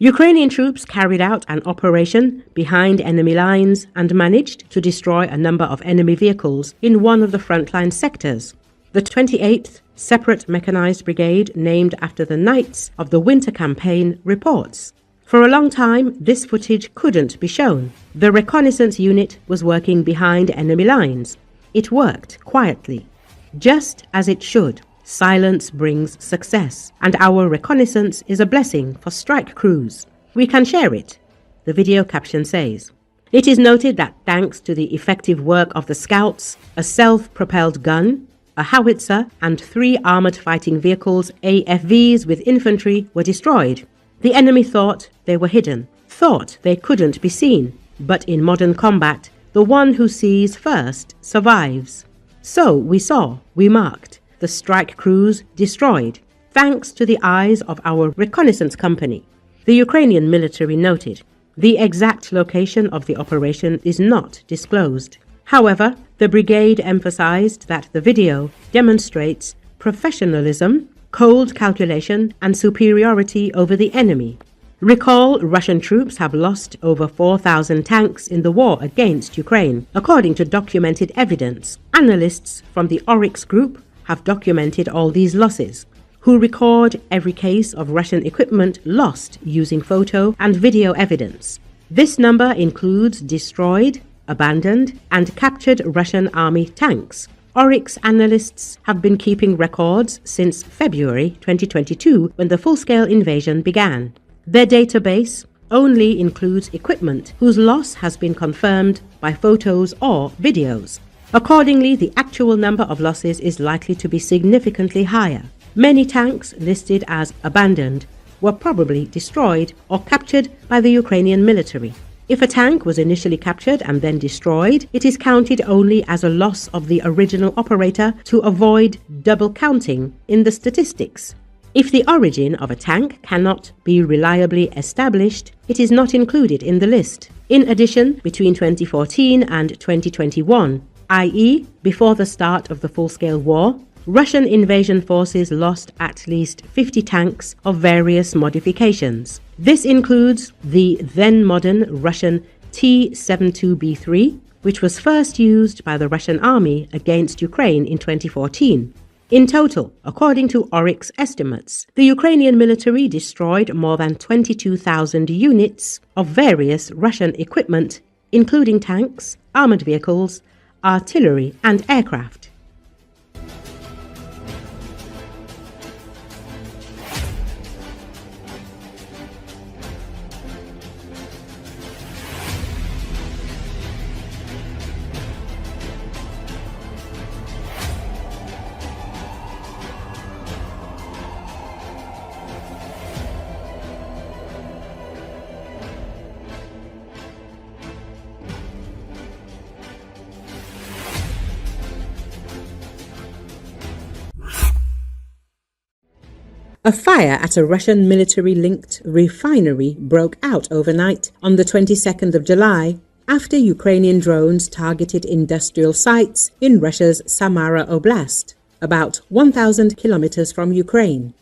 Ukrainian troops carried out an operation behind enemy lines and managed to destroy a number of enemy vehicles in one of the frontline sectors. The 28th Separate Mechanized Brigade, named after the Knights of the Winter Campaign, reports. For a long time, this footage couldn't be shown. The reconnaissance unit was working behind enemy lines. It worked quietly, just as it should. Silence brings success, and our reconnaissance is a blessing for strike crews. We can share it, the video caption says. It is noted that thanks to the effective work of the scouts, a self-propelled gun, a howitzer, and 3 armored fighting vehicles, AFVs with infantry, were destroyed. The enemy thought they were hidden, thought they couldn't be seen. But in modern combat, the one who sees first survives. So we saw, we marked, the strike crews destroyed, thanks to the eyes of our reconnaissance company. The Ukrainian military noted. The exact location of the operation is not disclosed. However, the brigade emphasized that the video demonstrates professionalism, cold calculation, and superiority over the enemy. Recall, Russian troops have lost over 4,000 tanks in the war against Ukraine, according to documented evidence. Analysts from the Oryx group have documented all these losses, who record every case of Russian equipment lost using photo and video evidence. This number includes destroyed, abandoned, and captured Russian army tanks. Oryx analysts have been keeping records since February 2022, when the full-scale invasion began. Their database only includes equipment whose loss has been confirmed by photos or videos. Accordingly, the actual number of losses is likely to be significantly higher. Many tanks listed as abandoned were probably destroyed or captured by the Ukrainian military. If a tank was initially captured and then destroyed, it is counted only as a loss of the original operator to avoid double counting in the statistics. If the origin of a tank cannot be reliably established, it is not included in the list. In addition, between 2014 and 2021, i.e., before the start of the full-scale war, Russian invasion forces lost at least 50 tanks of various modifications. This includes the then-modern Russian T-72B3, which was first used by the Russian army against Ukraine in 2014. In total, according to Oryx estimates, the Ukrainian military destroyed more than 22,000 units of various Russian equipment, including tanks, armored vehicles, artillery, and aircraft. A fire at a Russian military-linked refinery broke out overnight on the 22nd of July after Ukrainian drones targeted industrial sites in Russia's Samara Oblast, about 1,000 kilometers from Ukraine.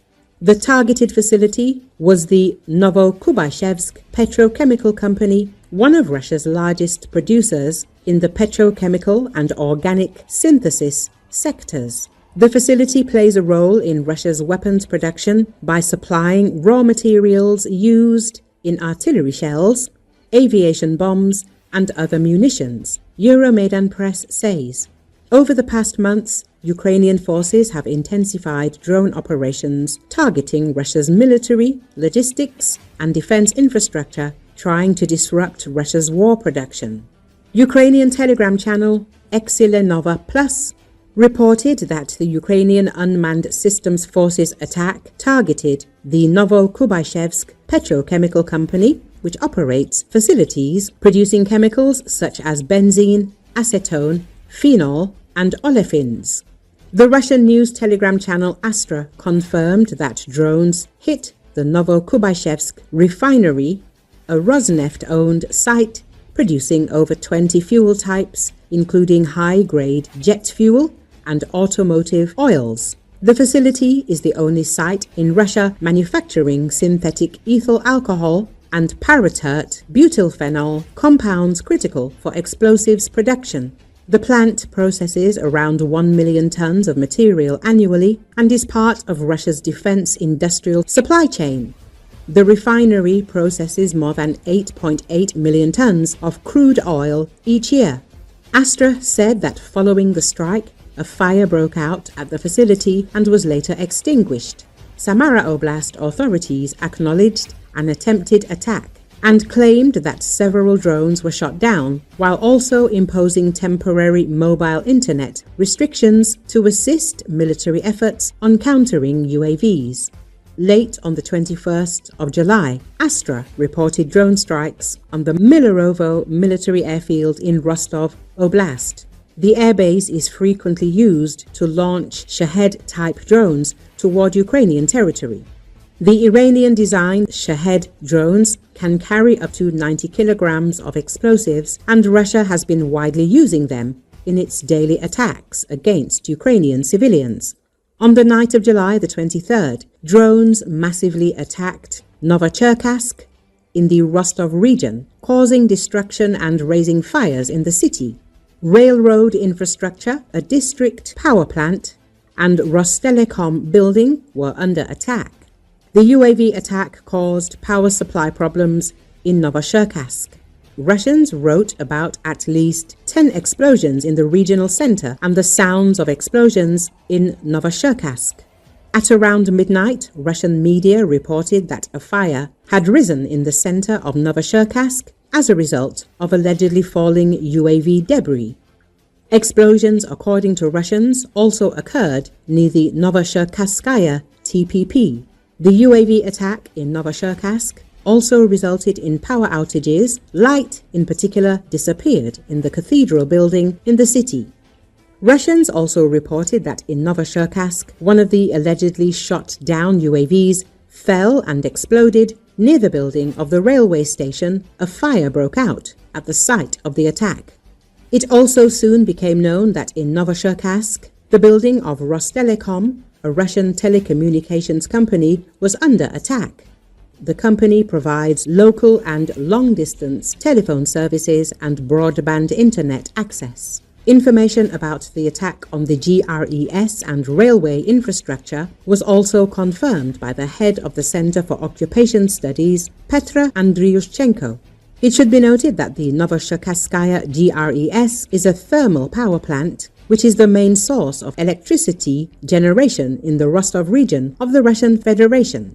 The targeted facility was the Novokubashevsk Petrochemical Company, one of Russia's largest producers in the petrochemical and organic synthesis sectors. The facility plays a role in Russia's weapons production by supplying raw materials used in artillery shells, aviation bombs, and other munitions, Euromaidan Press says. Over the past months, Ukrainian forces have intensified drone operations targeting Russia's military, logistics, and defense infrastructure, trying to disrupt Russia's war production. Ukrainian Telegram channel Exilenova Plus reported that the Ukrainian Unmanned Systems Forces attack targeted the Novokubashevsk Petrochemical Company, which operates facilities producing chemicals such as benzene, acetone, phenol, and olefins. The Russian news telegram channel Astra confirmed that drones hit the Novokubashevsk Refinery, a Rosneft-owned site producing over 20 fuel types, including high-grade jet fuel and automotive oils. The facility is the only site in Russia manufacturing synthetic ethyl alcohol and paratert butylphenol compounds critical for explosives production. The plant processes around 1 million tons of material annually and is part of Russia's defense industrial supply chain. The refinery processes more than 8.8 million tons of crude oil each year. Astra said that following the strike, a fire broke out at the facility and was later extinguished. Samara Oblast authorities acknowledged an attempted attack and claimed that several drones were shot down, while also imposing temporary mobile internet restrictions to assist military efforts on countering UAVs. Late on the 21st of July, Astra reported drone strikes on the Milerovo military airfield in Rostov Oblast. The airbase is frequently used to launch Shahed-type drones toward Ukrainian territory. The Iranian-designed Shahed drones can carry up to 90 kilograms of explosives, and Russia has been widely using them in its daily attacks against Ukrainian civilians. On the night of July the 23rd, drones massively attacked Novocherkassk in the Rostov region, causing destruction and raising fires in the city. Railroad infrastructure, a district power plant, and Rostelecom building were under attack. The UAV attack caused power supply problems in Novocherkassk. Russians wrote about at least 10 explosions in the regional center and the sounds of explosions in Novocherkassk. At around midnight, Russian media reported that a fire had risen in the center of Novocherkassk as a result of allegedly falling UAV debris. Explosions, according to Russians, also occurred near the Novocherkasskaya TPP. The UAV attack in Novocherkassk also resulted in power outages. Light, in particular, disappeared in the cathedral building in the city. Russians also reported that in Novocherkassk, one of the allegedly shot down UAVs fell and exploded near the building of the railway station. A fire broke out at the site of the attack. It also soon became known that in Novocherkassk, the building of Rostelecom, a Russian telecommunications company, was under attack. The company provides local and long-distance telephone services and broadband internet access. Information about the attack on the GRES and railway infrastructure was also confirmed by the head of the Center for Occupation Studies, Petra Andriushchenko. It should be noted that the Novocherkasskaya GRES is a thermal power plant, which is the main source of electricity generation in the Rostov region of the Russian Federation.